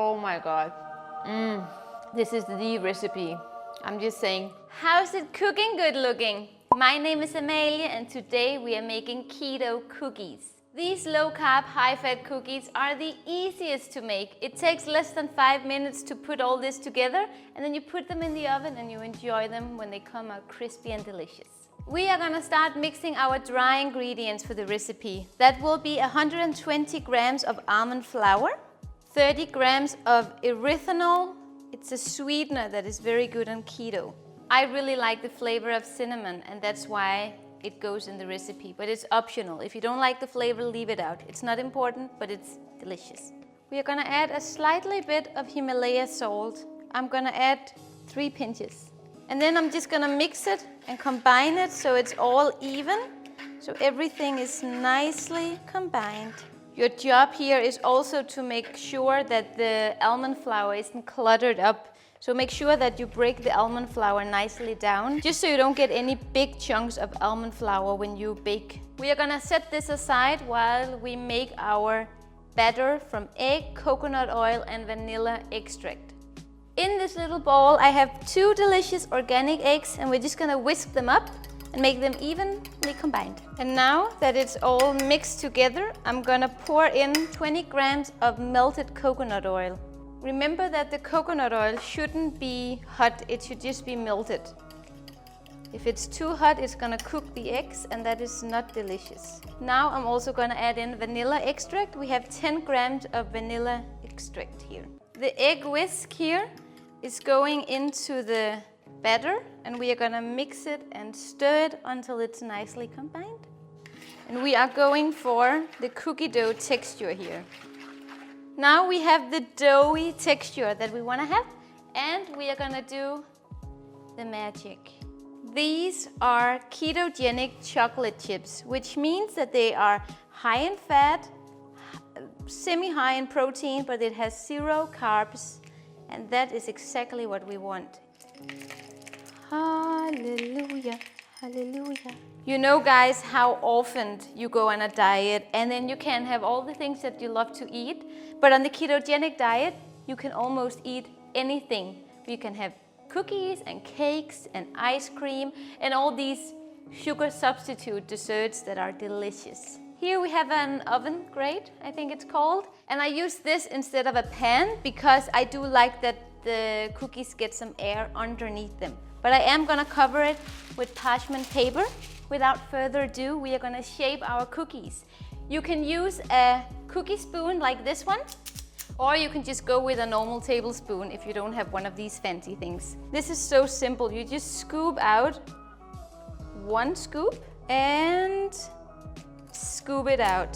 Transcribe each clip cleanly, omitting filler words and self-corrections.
Oh my God. This is the recipe. I'm just saying. How's it cooking good looking? My name is Amalie and today we are making keto cookies. These low-carb, high-fat cookies are the easiest to make. It takes less than 5 minutes to put all this together, and then you put them in the oven and you enjoy them when they come out crispy and delicious. We are gonna start mixing our dry ingredients for the recipe. That will be 120 grams of almond flour, 30 grams of erythritol. It's a sweetener that is very good on keto. I really like the flavor of cinnamon, and that's why it goes in the recipe, but it's optional. If you don't like the flavor, leave it out. It's not important, but it's delicious. We are gonna add a slightly bit of Himalaya salt. I'm gonna add 3 pinches. And then I'm just gonna mix it and combine it so it's all even, so everything is nicely combined. Your job here is also to make sure that the almond flour isn't cluttered up. So make sure that you break the almond flour nicely down, just so you don't get any big chunks of almond flour when you bake. We are gonna set this aside while we make our batter from egg, coconut oil, and vanilla extract. In this little bowl, I have 2 delicious organic eggs, and we're just gonna whisk them up and make them evenly combined. And now that it's all mixed together, I'm gonna pour in 20 grams of melted coconut oil. Remember that the coconut oil shouldn't be hot, it should just be melted. If it's too hot, it's gonna cook the eggs, and that is not delicious. Now I'm also gonna add in vanilla extract. We have 10 grams of vanilla extract here. The egg whisk here is going into the batter, and we are gonna mix it and stir it until it's nicely combined. And we are going for the cookie dough texture here. Now we have the doughy texture that we want to have, and we are gonna do the magic. These are ketogenic chocolate chips, which means that they are high in fat, semi-high in protein, but it has 0 carbs, and that is exactly what we want. Hallelujah, hallelujah. You know, guys, how often you go on a diet and then you can have all the things that you love to eat, but on the ketogenic diet, you can almost eat anything. You can have cookies and cakes and ice cream and all these sugar substitute desserts that are delicious. Here we have an oven grate, I think it's called, and I use this instead of a pan because I do like that the cookies get some air underneath them. But I am gonna cover it with parchment paper. Without further ado, we are gonna shape our cookies. You can use a cookie spoon like this one, or you can just go with a normal tablespoon if you don't have one of these fancy things. This is so simple. You just scoop out 1 scoop and scoop it out.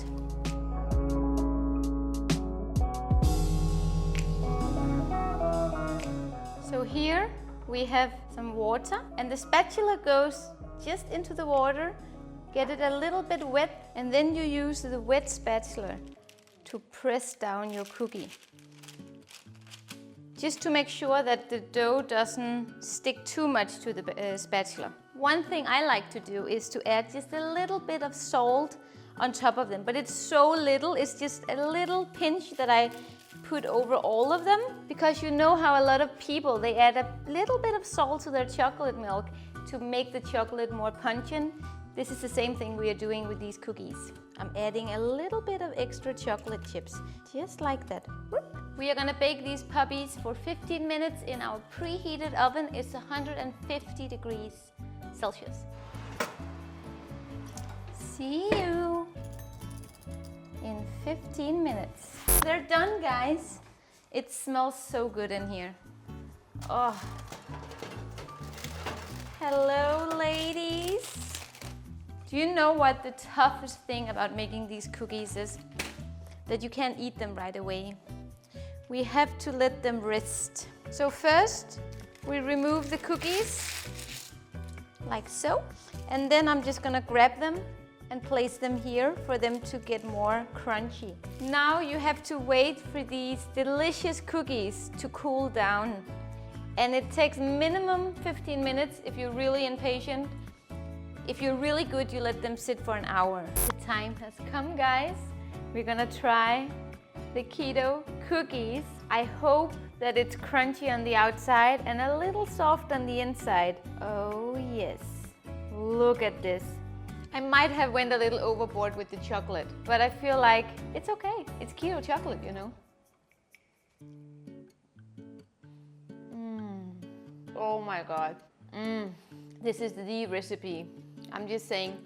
So here we have some water, and the spatula goes just into the water, get it a little bit wet, and then you use the wet spatula to press down your cookie. Just to make sure that the dough doesn't stick too much to the spatula. One thing I like to do is to add just a little bit of salt on top of them, but it's so little, it's just a little pinch that I put over all of them, because you know how a lot of people, they add a little bit of salt to their chocolate milk to make the chocolate more pungent. This is the same thing we are doing with these cookies. I'm adding a little bit of extra chocolate chips, just like that. We are gonna bake these puppies for 15 minutes in our preheated oven. It's 150 degrees Celsius. See you in 15 minutes. They're done, guys. It smells so good in here. Oh. Hello, ladies. Do you know what the toughest thing about making these cookies is? That you can't eat them right away. We have to let them rest. So first, we remove the cookies, like so. And then I'm just gonna grab them and place them here for them to get more crunchy. Now you have to wait for these delicious cookies to cool down. And it takes minimum 15 minutes if you're really impatient. If you're really good, you let them sit for an hour. The time has come, guys. We're gonna try the keto cookies. I hope that it's crunchy on the outside and a little soft on the inside. Oh yes, look at this. I might have went a little overboard with the chocolate, but I feel like it's okay. It's keto chocolate, you know. Oh my God. This is the recipe. I'm just saying,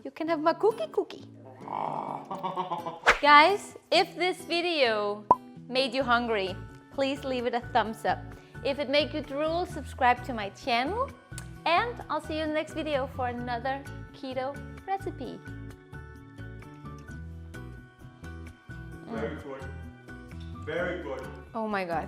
you can have my cookie. Guys, if this video made you hungry, please leave it a thumbs up. If it made you drool, subscribe to my channel. And I'll see you in the next video for another keto recipe. Very good. Very good. Oh my God.